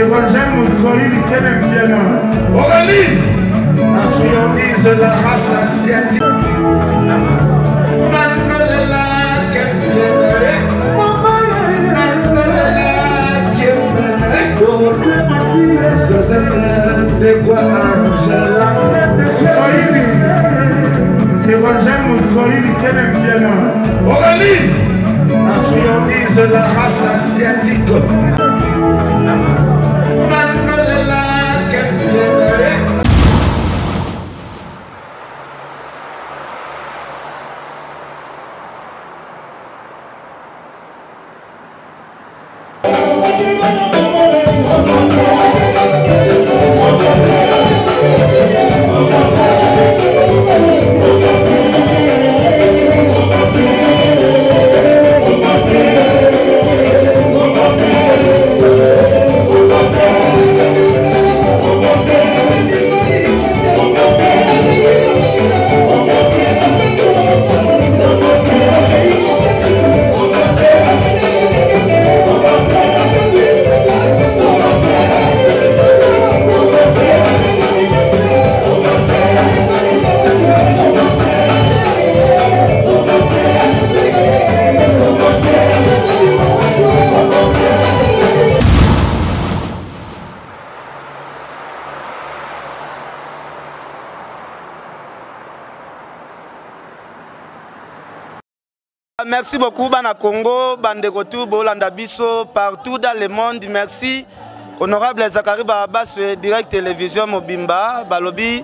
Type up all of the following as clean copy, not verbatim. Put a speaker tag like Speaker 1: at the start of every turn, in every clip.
Speaker 1: J'aime Swahili qu'elle aime bien.
Speaker 2: Aurélie, la friandise de la race asiatique.
Speaker 1: Swahili, j'aime Swahili qu'elle aime bien.
Speaker 2: Aurélie, la friandise de la race asiatique.
Speaker 3: Merci beaucoup Bana Congo, Bandekotou, Bolanda Biso, partout dans le monde. Merci honorable Zakari Babas, direct télévision Mobimba, Balobi,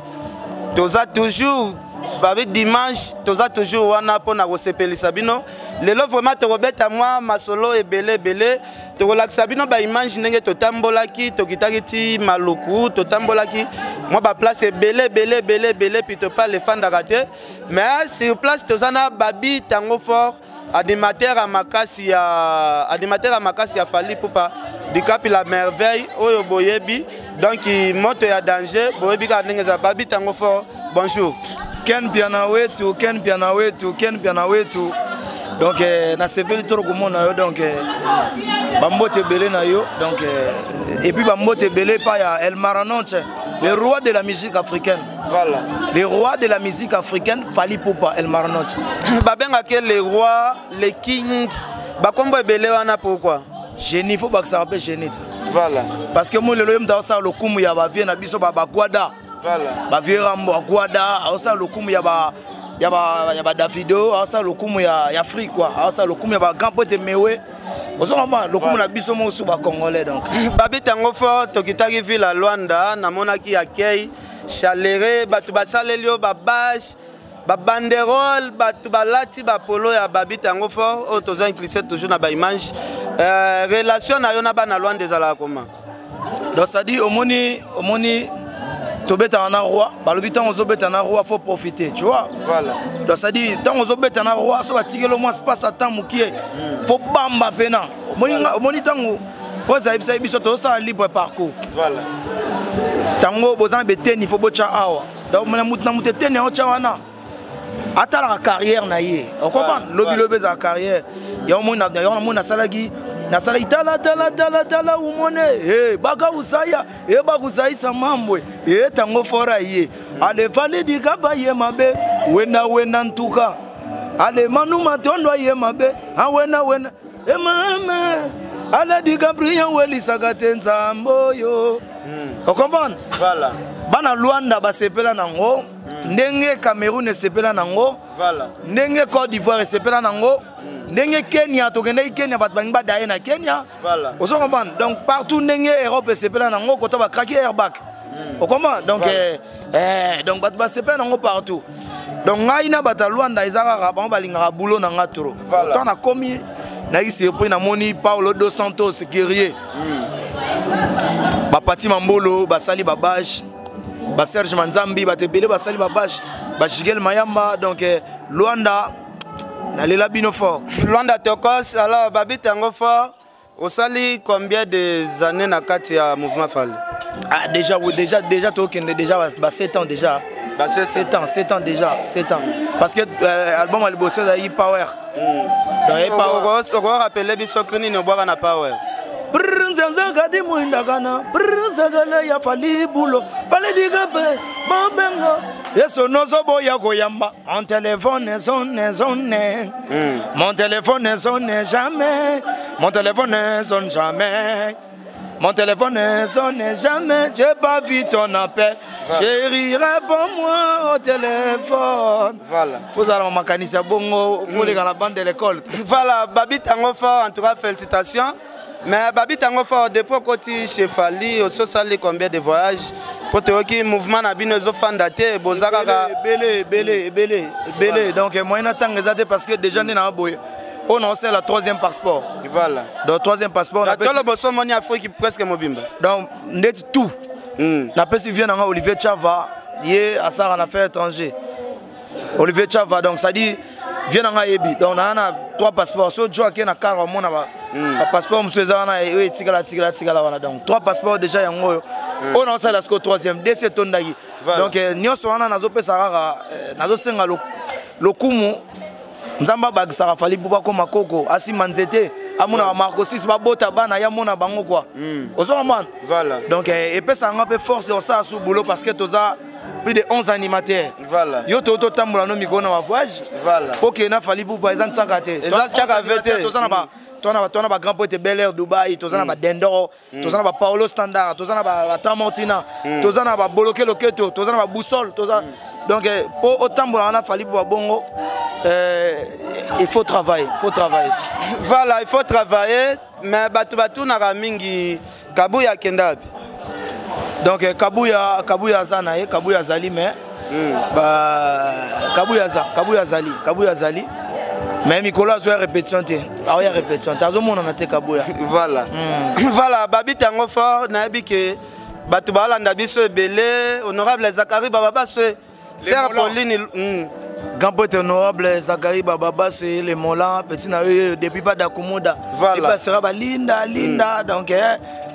Speaker 3: Toza toujours, Babi dimanche, Toza toujours wana pona Rosepeli Sabino. Le lot vraiment te rebête à moi, Masolo et Belé Belé. Te relax Sabino, ba image nenge to tambolaki, to kitagiti Maluku, to tambolaki. Moi ba place est Belé Belé Belé Belé, puis te pas les fans d'arrêter. Mais sur place, Tozana Babi Tango Fort. Animateur à Makasi à Fali Poupa Dikapi la merveille Oyo Boyebi donc il monte à danger Boyebi Kadengeza Babi Tango Fort. Bonjour
Speaker 4: Ken Pianawetu Ken Pianawetu Ken Pianawetu donc na sepeli trop comme na yo donc bambote belé na yo donc et puis bambote belé pa ya El Maranonche le roi de la musique africaine.
Speaker 3: Voilà.
Speaker 4: Le roi de la musique africaine, Fali Poupa, El Maranonche.
Speaker 3: Babenga que le roi, le king, bakombo belé wana pourquoi?
Speaker 4: Génie, faut pas que ça rappelle génie.
Speaker 3: Voilà.
Speaker 4: Parce que moi le loyaume dans ça le kumu ya ba vie na biso ba Guada.
Speaker 3: Voilà.
Speaker 4: Ba vie rambo Guada, ça le kumu ya ba Davido, ça le kumu ya Afrique quoi. Ça le kumu ya ba grand pote mewe. Aujourd'hui, le coup na biso mo suba congolais donc.
Speaker 3: Babi Tango Fort tokitaki ville à Luanda na monaki accueil chaleureux batu basalelio babage ba banderole batu balati ba polo ya Babi Tango Fort o tozo inclissé toujours na ba image relation na yo na bana Luanda ezala comment.
Speaker 4: Donc ça dit omoni tobeta na roi balobi tant ozobeta na roi faut profiter tu vois.
Speaker 3: Voilà.
Speaker 4: Donc ça dit tant ozobeta na roi so batikelo moi espace à temps mukie faut bamba pena omoni tango poza ibisa biso to ça libre parcours.
Speaker 3: Voilà.
Speaker 4: Tango bozan beteni faut bocha awa donc na muteni o chawana ata la carrière na ye on comprend lobi za carrière ya mona salagi na sala itala tala umone baga usaya baga usaisa mambo tango fora ye ale vale di kaba ye mabe wena ntuka ale manu matondo ye mabe wena mama ale di gabriel weli sagatenza mboyo on comprend.
Speaker 3: Voilà.
Speaker 4: Bana Luanda basepela nango ndenge Cameroun sepela nango
Speaker 3: voilà
Speaker 4: ndenge Côte d'Ivoire sepela nango ndenge Kenya tokende Kenya bat bangba daye na Kenya
Speaker 3: voilà
Speaker 4: on comprend donc partout ndenge Europe sepela nango koto ba craquer airbag on comprend donc donc bat basepela nango partout donc ngaina bata Luanda ezaka ba balinga boulot na ngatoro tant na komi na isi po na moni Paulo dos Santos guerrier ba Pati Mambolo basali babage ba Serge Manzambi batebele basali babage ba Jigel Mayamba donc Luanda na lela bino fort
Speaker 3: Luanda Tokos alors Babi Tango Fort au sali combien de années na kati ya mouvement Fali
Speaker 4: déjà tokende déjà ba 7 ans déjà
Speaker 3: bah
Speaker 4: 7 ans déjà 7 ans parce que album a bossé da Power
Speaker 3: donc Power on rappeler biso kini no boka na Power
Speaker 4: Nzanzanga di muindagana, Zagala ya fali bulo, Pale di gabe, Bamengo. Yeso no sobo ya goyamba. Mon téléphone est sonné. Mon téléphone est sonné jamais. Mon téléphone ne sonne jamais. Mon téléphone ne sonne jamais. J'ai pas vu ton appel. Chérie, réponds-moi au téléphone.
Speaker 3: Voilà.
Speaker 4: Faut aller au mécanicien bongo, faut aller dans la bande de l'école.
Speaker 3: Voilà, Babi Tango Fort, en tout cas, félicitations. Mais Babi Tango Fort, depuis que chez Fali, au social, combien de voyages pour te voir que le mouvement n'a pas de fandaté, Bozaka.
Speaker 4: Belé. Donc, moi, je n'attends parce que déjà, on a aussi le 3e passeport.
Speaker 3: Voilà.
Speaker 4: Donc, 3e passeport.
Speaker 3: On a tout le bosso moni Afrique presque mobimba.
Speaker 4: Donc, net tout. La personne vient dans Olivier Chava, il est à ça en affaires étrangères. Olivier Chava, donc ça dit, vient dans Ebi. Donc, on a 3 passeports. Si tu as un car, on a un passeport, donc 3 passeports déjà. On a aussi le 3e. Dès cette année. Donc, nous sommes en train de faire Nzamba bagisara fali buba ko makoko asi manzete amuna marco 6 babota bana ya mona bango quoi ozoman
Speaker 3: voilà
Speaker 4: donc et puis ça ngapé force on ça sous boulot parce que toza plus de 11 animateurs
Speaker 3: voilà
Speaker 4: yo to tambola no miko na voyage
Speaker 3: voilà
Speaker 4: OK na fali buba ezan tsakate
Speaker 3: ezan tsakavete
Speaker 4: tozana ba tona ba grand poète Bel Air Dubaï tozana ba Dendoro tozana ba Paolo Standard tozana ba Tramontina tozana ba Boloke Loketo tozana ba Boussole tozana donc pour autant on a fallu pour bongo il faut travailler,
Speaker 3: Voilà, il faut travailler, mais Batu n'a mingi Kabuya Kendabi.
Speaker 4: Donc Kabuya Zanae, Kabuya Zali, mais Kabuya Zali. Mais Nicolas a répétition, il y a répétition. Kabuya.
Speaker 3: Voilà. Voilà, Babi Tango Fort, Nabi que Batu Balanda Biso Belé, honorable Zakari Baba Sœur Pauline.
Speaker 4: Grand poète honorable Zachary Bababa, c'est les Molans, petit depuis pas d'Akumoda.
Speaker 3: Voilà.
Speaker 4: Dépassera Linda, donc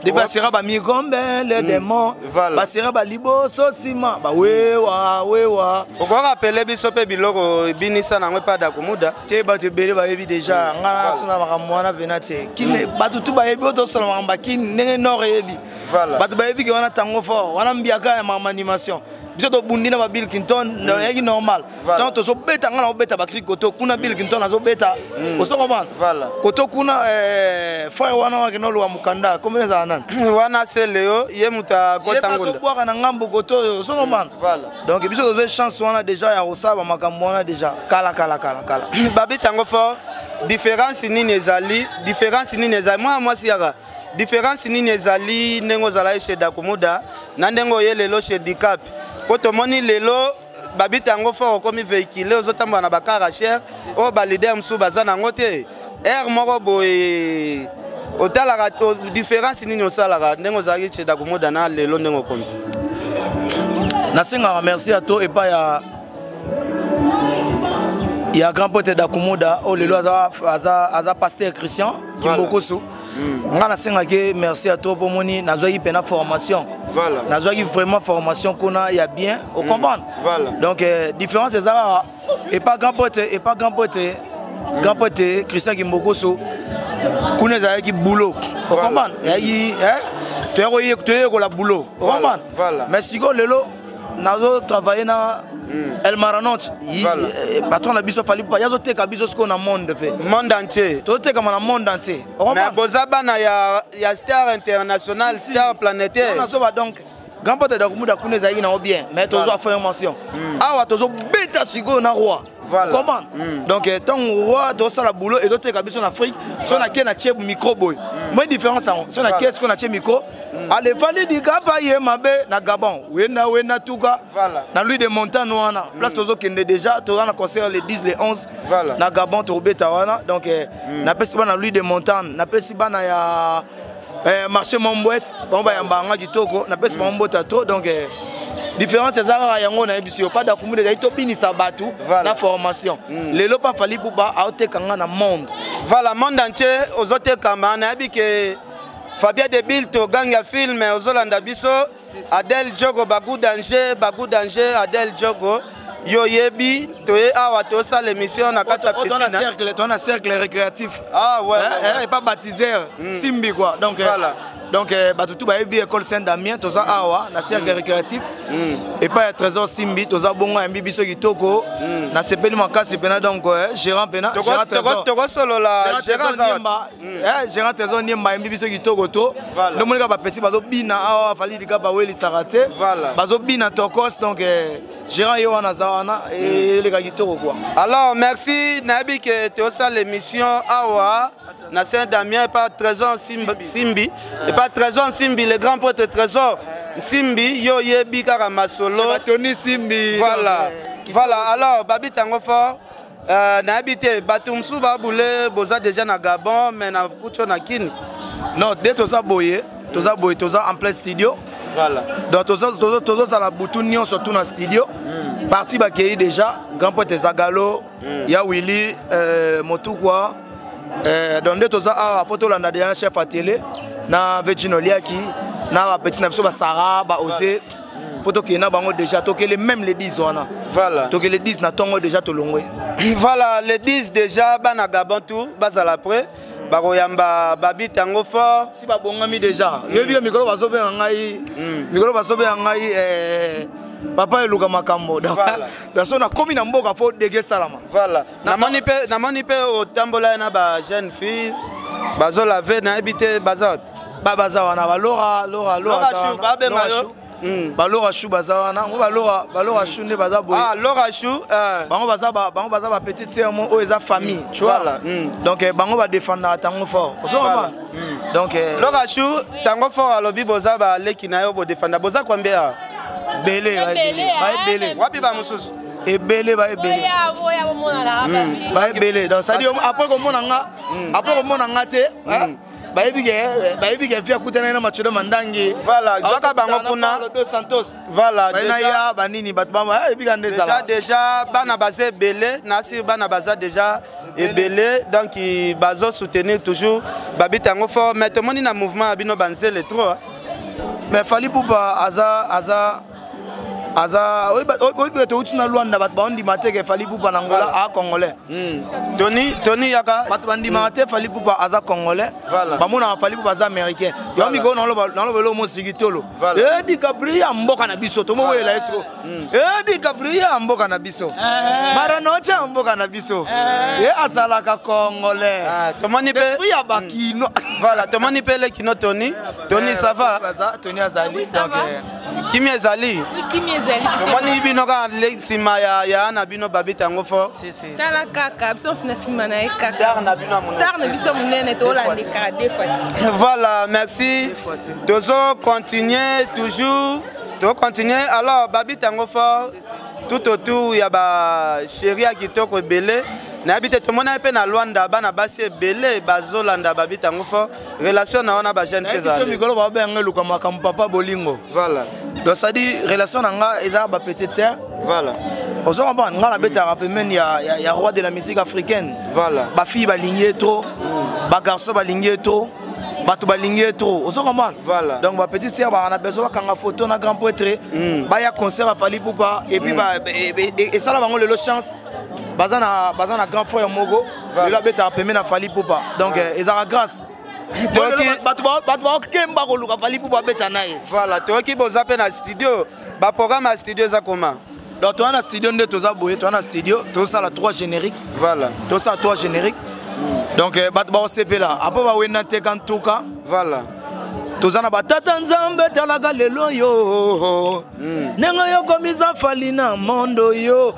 Speaker 4: dépassera Migombe, les démons.
Speaker 3: Voilà.
Speaker 4: Passera Libo, Sosima, wewa.
Speaker 3: Pourquoi rappeler Bisope Biloko, Binissa n'a pas d'Akumoda?
Speaker 4: Tu es battu déjà, on a son amour venate. Qui n'est pas tout baby, auto seulement qui n'est nord et bi.
Speaker 3: Voilà.
Speaker 4: Battu baby qui on a tango fort, on a biaka et ma animation. Biso bundina ba Bill Clinton est normal. Tant to so beta ngala beta ba koto kuna Bill Clinton azo beta. Oso comment?
Speaker 3: Voilà.
Speaker 4: Koto kuna frère wana wa kinolo wa mukanda comme ça nan.
Speaker 3: Wana c'est Léo, yé muta kota ngunda.
Speaker 4: Boire na ngambo koto oso comment?
Speaker 3: Voilà.
Speaker 4: Donc biso de chance wana déjà ya osaba makambo wana déjà kala.
Speaker 3: Babi Tango Fort, différence ni nezali, moi si yaka. Différence ni nezali nengo zala chez Dakumoda, nandengo ye lelo chez Dicap. Poto moni lelo Babi Tango Fort comme véhicule aux autres na bakara cher o ba leader msu bazana ngote air moko boy otala différence ni osala nengo zali chez Dakumoda na lelo nengo komi.
Speaker 4: Nasinga merci à toi et pas il y a grand poète Dakumoda au lelo aza pasteur Christian qui beaucoup sous. Merci à toi pour moni nazoyi pena formation.
Speaker 3: Voilà.
Speaker 4: Nazoyi vraiment formation qu'on a, il y a bien, au comprendre.
Speaker 3: Voilà.
Speaker 4: Donc différence c'est ça et pas grand poète Christian Kimbokoso kuna za qui boulot. Au comprendre. Tu es la boulot. Au comprendre. Mais si go lelo nazo travailler na El Maranot, patron la biso fali pas yazo te ka biso sko na monde
Speaker 3: entier.
Speaker 4: To te ka na monde entier.
Speaker 3: Mais bozaba na ya star international, star planétaire.
Speaker 4: On a donc grand pote Dakumoda kuna za ina bien, mais tozo formation. Awa tozo beta sigo na roi. Comment? Donc tant roi to ça la boulot et d'autres ka biso en Afrique, son na ke na cheb micro boy. Moi différence son na qu'est-ce qu'on a cheb micro. Allez vallée du Gabaye mabe na Gabon. Wena tuka. Na lui de montagne wana. Place tozo kende déjà, to na concert le 10 le 11 na Gabon to beta wana. Donc na pesi ba na lui de montagne, na pesi ba na ya marché Mombouet, on va yamba du toko, na pesi Mombouet trop donc différence c'est ça yango na ebisio pas Dakumoda ito binisa batu na formation. Lelo pa fali buba aote kanga na monde.
Speaker 3: Voilà monde entier aux autres kamana abike Fabien Debil to ganga film aux Olanda biso Adel Djogo Bagou danger Adel Djogo yo yebi toye awa tosala émission na kati ya piscine.
Speaker 4: On a cercle récréatif.
Speaker 3: Ah ouais.
Speaker 4: Et pas baptisé Simbi quoi. Donc batutu ba yebi école Saint-Damien toza awa na cercle récréatif. Et pas trésor Simbi toza bongo ya biso kitoko. Na sepeli makasi pena donc gérant pena gérant trésor.
Speaker 3: Toko solo la gérant
Speaker 4: Niemba. Gérant trésor Niemba biso kitoko to. Le monika ba petit bazo bina awa fali dika ba weli sarate. Bazo bina tokos donc gérant yo wana zawana et les gars kitoko quoi.
Speaker 3: Alors merci nabi que tosa l'émission awa na Saint-Damien et pas trésor Simbi et pas trésor Simbi le grand poète trésor Simbi yo yebi kaka masolo
Speaker 4: Tony Simbi.
Speaker 3: Voilà alors babi tango fort na habité batumsu ba boule boza déjà na Gabon mais na kucho na kini.
Speaker 4: Non, dès toza boye toza en plein studio.
Speaker 3: Voilà.
Speaker 4: Donc tozo ça la boutou nion surtout dans studio. Parti ba kei déjà grand poète Zagalo, ya Willy Motukwa. Donc dès toza a photo la na chef à télé na Virgin Oliaki na petit na biso ba Sarah ba Osé. Photo qui na bango déjà toqué même les 10 wana.
Speaker 3: Voilà.
Speaker 4: Toqué les 10 na tongo déjà to longwe.
Speaker 3: Voilà, les 10 déjà bana Gabon tout bazal après. Baroyamba babi tango fort
Speaker 4: si ba bongami déjà. Yebi mikolo basobe ngai. Mikolo basobe ngai papa eluka makambo. Donc so na komi na mboka fo dege salama.
Speaker 3: Voilà. Na moni pe o tambola na ba jeune fille. Bazo laver na habité bazot.
Speaker 4: Ba bazawana ba Laura Balora chou bazawana, balora chou ne baza boy.
Speaker 3: Ah, Laura chou
Speaker 4: bango baza ba petite sœur mo eza famille, tu vois. Donc bango ba défendre tango fort. Donc
Speaker 3: Laura chou tango fort alobi boza ba leki na yo bo défendre. Boza combien?
Speaker 4: Belé.
Speaker 3: Wapi ba mususu?
Speaker 4: Ebele. Donc ça dit après comme on a te, bayebi ke fia kutana na machudo mandangi.
Speaker 3: Voilà, joka bango kuna
Speaker 4: Dos Santos.
Speaker 3: Voilà,
Speaker 4: déjà ya banini batbamba yebi ka ndezala.
Speaker 3: Déjà bana baza belé, nasi bana baza déjà ebelé donc il bazo soutenir toujours babi tango fort mais tout monde na mouvement abino banzele trop.
Speaker 4: Mais fali poupa aza oui beto utina Luanda bat bandi mateke fali poupa na Angola a congolais.
Speaker 3: Tony yaka
Speaker 4: bat bandi mate fali poupa aza congolais. Ba mona fali poupa aza américain. Yo mi go na lo mo sigitolo. Di Gabriel mboka na biso to mo wela esko. Di Gabriel mboka na biso. Mara nocha mboka na biso. Azala ka congolais.
Speaker 3: Tomoni pe
Speaker 4: ya bakino.
Speaker 3: Voilà, tomoni pe le kino Tony ça va?
Speaker 4: Tony azali donc
Speaker 3: Kimi ezali.
Speaker 5: Kimi ezali.
Speaker 3: Tomoni bino ka le sima ya na bino babi tango fort.
Speaker 5: Tala kaka biso na sima na kaka.
Speaker 3: Star
Speaker 5: na biso munene to la ndeka defati.
Speaker 3: Voilà, merci. Tozo continuer toujours. To continuer alors babi tango fort tout autour ya ba chérie kitoko belé. Na habité tout le monde pe na Luanda bana basi belé bazolanda babi tango fort relation na ona ba jeune fille.
Speaker 4: Biso mikolo ba benga luka makambo papa bolingo.
Speaker 3: Voilà.
Speaker 4: Donc ça dit relation nanga eza ba petite sœur.
Speaker 3: Voilà.
Speaker 4: Ozo ba ngala beta rappemen ya roi de la musique africaine.
Speaker 3: Voilà.
Speaker 4: Ba fille ba lingé trop, ba garçon ba lingé trop, ba to ba lingé trop. Ozo comprendre.
Speaker 3: Voilà.
Speaker 4: Donc ba petite sœur ba na besoin kanga photo na grand poète. Ba ya concert a fali poupa et puis ba et ça la bango le chance. Bazana grand frère Mogo, le beta rappemen na fali poupa. Donc ezara grâce.
Speaker 3: Voilà, toi qui bosse à studio, bah programme à studio ça comment?
Speaker 4: Donc toi na studio de toza boye, toi na studio, toi ça la 3 génériques.
Speaker 3: Voilà.
Speaker 4: Toi ça 3 génériques. Donc bah CP là, après bah wena te kan tuka.
Speaker 3: Voilà.
Speaker 4: Tozana batata nzambe talaga lelo yo. Nenga yo komisa falina mondo yo.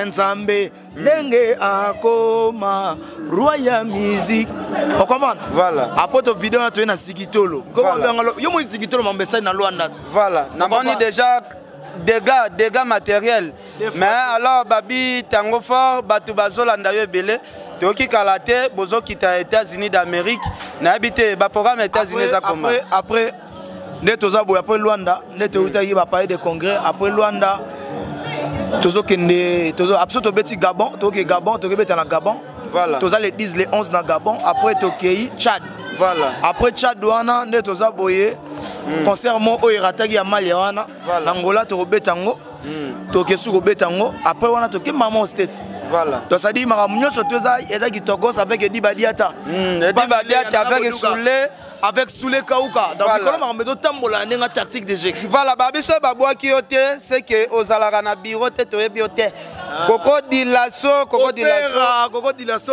Speaker 4: Nzambe ndenge akoma roi musique. On comprend?
Speaker 3: Voilà.
Speaker 4: Après ton vidéo na to na Sigitolo. Comment bengalo yo mo Sigitolo mambesa na Luanda.
Speaker 3: Voilà. Na boni déjà dégâts matériels. Mais alors babi tango fort batu bazolanda yo belé. Toki kalate bozo kita États-Unis d'Amérique na habité ba programme États-Unis za comment
Speaker 4: après netoza boya après Luanda neto utaki ba parler de congrès après Luanda tozo kende tozo absolument beti Gabon toki Gabon toki beta na Gabon
Speaker 3: voilà
Speaker 4: toza les 10 les 11 na Gabon après toki Tchad
Speaker 3: voilà
Speaker 4: après Tchad wana netoza boye concert mo o irataki ya Mali wana Angola to betango toke suko betango après wana toke maman au state
Speaker 3: Voilà.
Speaker 4: donc ça dit makamnyo surtout ça qui togos avec Edi Badiata
Speaker 3: Edi Badiata avec Soulé
Speaker 4: avec Soulé Kauka donc
Speaker 3: voilà.
Speaker 4: comment on tambola nenga tactique de jeu
Speaker 3: voilà babiso babwaki yo te c'est que ozalaka na bureau te toyebi yo te Coco Dilasso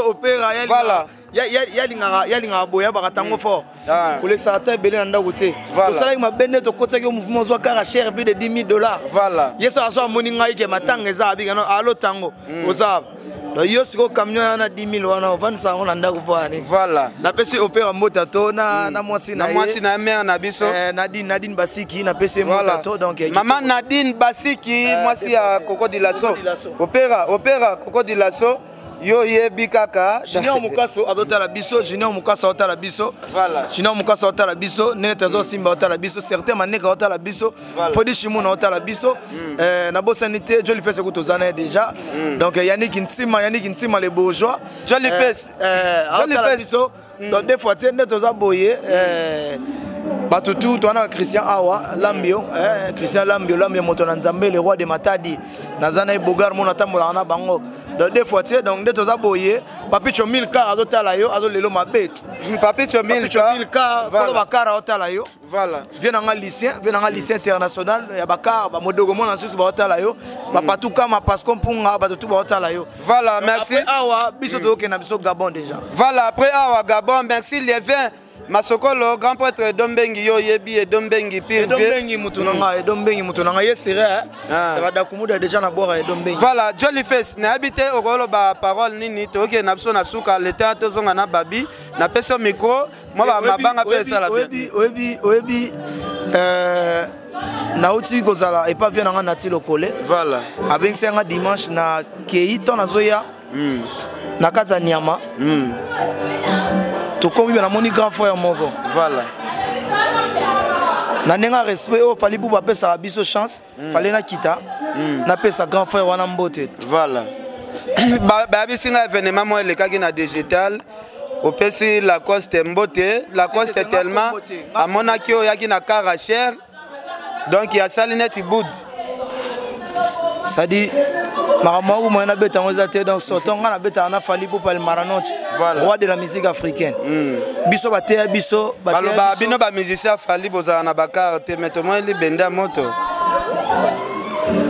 Speaker 4: opéra
Speaker 3: voilà
Speaker 4: yalinga boya bakatango fort kolekisaka ta ebele na ndako te tosalaki mabe nde tokotaki yo mouvement ozwa kaka cher plus de $10,000
Speaker 3: voilà
Speaker 4: ye soki aso amoni ngai ke matanga eza abikano alo tango oza yo sikoyo camion yana 10 000 wana ovandisa yango na ndako po ani
Speaker 3: voilà
Speaker 4: napesi opéra mbota to na mwasi na
Speaker 3: ye mare na biso
Speaker 4: Nadine Basiki napesi mbota to donc
Speaker 3: maman Nadine Basiki mwasi ya Coco Dilasso opéra Coco Dilasso yo yebi kaka
Speaker 4: Junior Mukaso adotala biso Junior Mukaso otala biso
Speaker 3: voilà
Speaker 4: Junior Mukaso otala biso Netezo Simba otala biso certains maneka otala biso Fodi Shimuna otala biso na bosanité Jolly Fest ekutozana déjà donc Yannick Ntima les bourgeois
Speaker 3: Jolly Fest
Speaker 4: biso donc des fois tu netoza boye Batutu toana Christian Awa Lambio Christian Lambio moto na Nzambe le roi de Matadi nazana e bogar mona tambola na bango donc des fois tu donc netoza boye Papicho 1000K azotala yo azolelo mabe
Speaker 3: Papicho 1000K
Speaker 4: voilà bakara otala yo
Speaker 3: voilà
Speaker 4: vient dans un lycée international ya bakara ba modogo mona susu ba otala yo ba patuka ma parce qu'on punga ba tout ba otala yo
Speaker 3: voilà merci
Speaker 4: Awa biso to ke na biso Gabon déjà
Speaker 3: voilà après Awa Gabon merci les 20 Masokolo grand prêtre Dombengi yo yebi et Dombengi pire
Speaker 4: Dombengi mutunanga yesere bada kumuda déjà na boire Dombengi
Speaker 3: voilà Jolly Fest na habité okolo ba parole nini to ke na biso na suka le théâtre zonga na babi na peso micro moi ba mabanga pesa la
Speaker 4: oyebi na uti kozala et pas vient na nati lokole
Speaker 3: voilà
Speaker 4: abengisanga dimanche na kei to na zoya na kaza nyama tokomi na moni grand frère moko
Speaker 3: voilà
Speaker 4: na nenga respect o fali pour pesa biso chance fallait na kita na pesa grand frère wana mbote
Speaker 3: voilà ba bisinga événement mo le kaki na digital opesi la coste mbote la coste tellement a monaki o yaki na kara cher donc il y a salinette boud
Speaker 4: ça dit Maramou moi na beta ngoza te donc sortant na beta na fali pour parler maranoche roi de la musique africaine biso batea biso
Speaker 3: baloba bino ba musicien fali boza na bakar te mettons li benda moto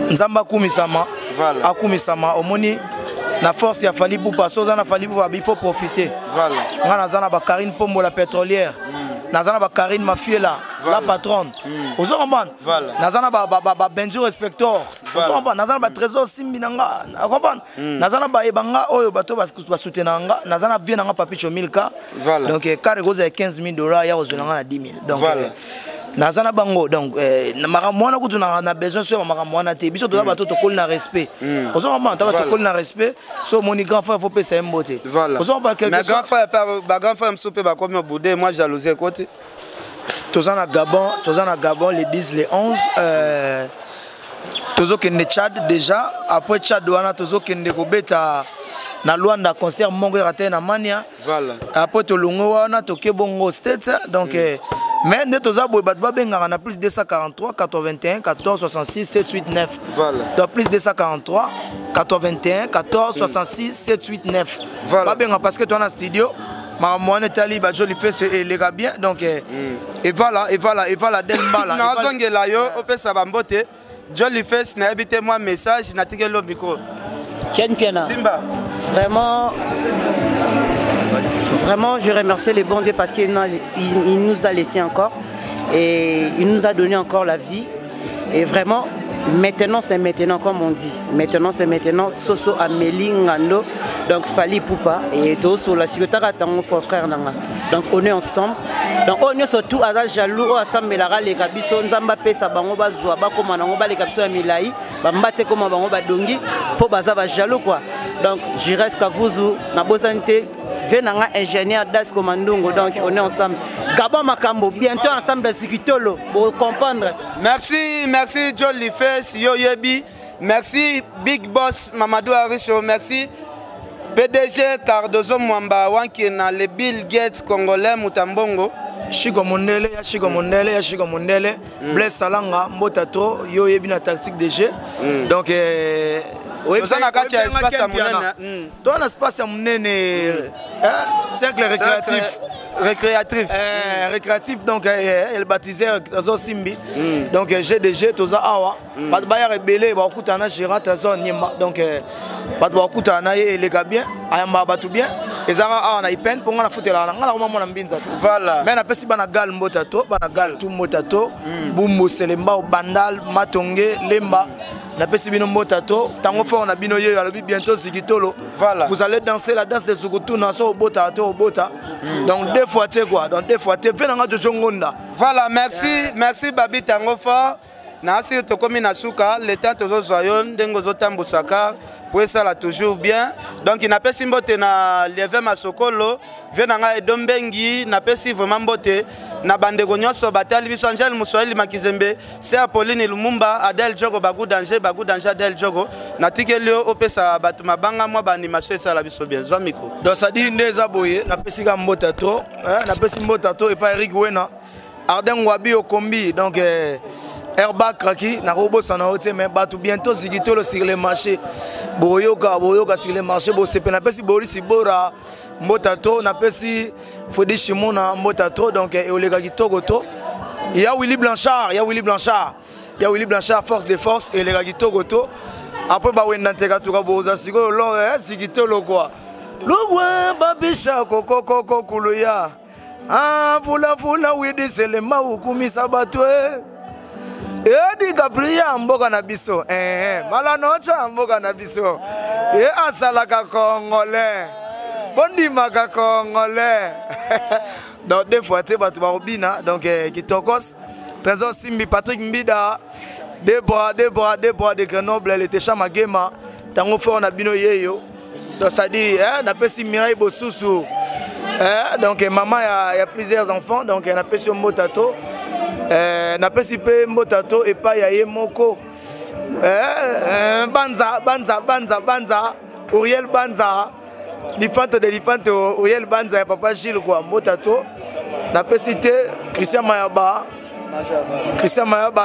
Speaker 4: nzamba kumisama
Speaker 3: voilà
Speaker 4: akumisama omoni na force ya fali pour passer na fali pour il faut profiter
Speaker 3: voilà
Speaker 4: ngana zana ba Karine Pombo la pétrolière nazana ba Karine Mafiela la patronne ozokomprendre nazana ba Benjo Respector ozokomprendre nazana ba Trésor Simbi nanga ozokomprendre nazana ba ebanga oyo bato ba soutenanga nazana vie nanga Papicho 1000K donc kare goza $15,000 ya ozolanga na 10,000 donc nazana bango donc makamwana kutu na besoin sur makamwana te biso to bato to kol na respect ozokomprendre to kol na respect so moni grand frère faut pesa mbote ozokomprendre quelque chose
Speaker 3: mais grand frère msope ba komi obude moi jalousie côté
Speaker 4: Tozana Gabon les 10 les 11 tozo kende Tchad déjà après Tchad wana tozo kende kobeta na Luanda concert mongo raté na Mania
Speaker 3: voilà
Speaker 4: après to longo wana to kebongo state donc mais ne toza boy bat babenga na plus 243 81 14 66 789
Speaker 3: voilà
Speaker 4: donc plus 243 81 14 66 789 voilà babenga parce que toi na studio Maman Tali ba Jolly Fest et les gars bien donc et voilà Dembala
Speaker 3: na zongela yo opesa bambote Jolly Fest na habité moi message na tikelo micro
Speaker 6: Ken Piana
Speaker 3: Simba
Speaker 6: vraiment je remercie les bons dieux parce qu'il nous a laissé encore et il nous a donné encore la vie et vraiment maintenant c'est maintenant comme on dit maintenant c'est maintenant Soso Amélie Ngando donc Fali Poupa et tout sur la sécurité mon frère nanga donc on est ensemble donc on est surtout à jaloux ensemble la les kabiso nzamba pesa bango bazwa ba koma nango ba les kabiso ya milai ba mbate koma bango ba dongi po baza ba jaloux quoi donc je reste à vous na bosante venanga ingénieur Das Komandongo donc on est ensemble Gabon Makambo bientôt ensemble Zikitolo pour comprendre
Speaker 3: merci Jolly Fest yo yebi merci Big Boss Mamadou Arisho merci PDG Cardozo Mwamba wanki na le Bill Gates congolais Mutambongo
Speaker 4: Chico Mondele, ya Chico Mondele, ya Chico Mondele, Blaise Salanga, Mbotato, yo yebina tactique de jeu. Donc
Speaker 3: Oza na kati ya espace ya munene.
Speaker 4: Toi na espace ya munene cercle récréatif. Récréatif donc elle baptisé Tazo Simbi. Donc GDG Toza Awa. Bat baya rebelle ba okutana Gérard Tazo Nyemba. Donc bat ba okutana ye les gars bien, ayamba batu bien. Ezara awa na ipen pour ngana footela na ngala ko mona mbinza ti. Voilà. Mais na pesi bana gal Mbotato, bana gal tout Mbotato, Bumbo Selemba Bandal Matonge Lemba. Na pesi bino Mbotato, tango fort na bino ye alobi bientôt Zigitolo. Voilà. Vous allez danser la danse des Zugutu na so Botato Bota. Donc deux fois tu quoi, donc deux fois tu fais nga Jojo Ngonda.
Speaker 3: Voilà, merci Babi tango fort. Na si to komi na suka, le temps tozo zoyon ndengo zotambusaka. Pour ça là toujours bien. Donc il n'a pas si mbote na Lieve Masokolo, venanga edombengi, n'a pas si vraiment mbote na bandego nyonso batali biso Angel Muswahili Makizembe, c'est Apolline Lumumba, Adel Jogo Bagou danger Adel Jogo. Na tikelio opesa batu mabanga mwa ba animation ça la biso bien. Zamiko.
Speaker 4: Donc ça dit ndeza boye, na pesika mbota to, na pesi mbota to et pas Eric Wena. Arden Wabi Okombi donc Herba Kraki, na robo sana ote mais batu bientôt Zigitolo sur le marché. Boyoka sur le marché, bo sepe na pesi Boris Bora Mbotato, na pesi Fodi Shimona Mbotato donc Olega Kitoko to. Il y a Willy Blanchard, force de force et Olega Kitoko to. Après ba wenda teka to ka boza siko lo Zigitolo quoi. Logwa babisha koko kuluya. Ah fula widi selema ukumisa batwe. Edi Gabriel mboka na biso malanocha mboka na biso asalaka congolais bondimaka congolais donc deux fois te batu barobina donc Kitokos Trésor Simbi Patrick Mbida Debra de Grenoble elle était chamagema tango fort na bino yeyo donc ça dit na pesi Mireille Bosusu donc maman il y a plusieurs enfants donc na pesi Mbotato na pesi pe Mbotato et pas yaye moko Banza Uriel Banza l'ifante Uriel Banza et papa Gilles quoi Mbotato na pesi te Christian Mayaba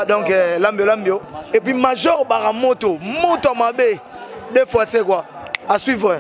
Speaker 4: donc Lambio et puis Major Baramoto Moto Mabe deux fois c'est quoi à suivre.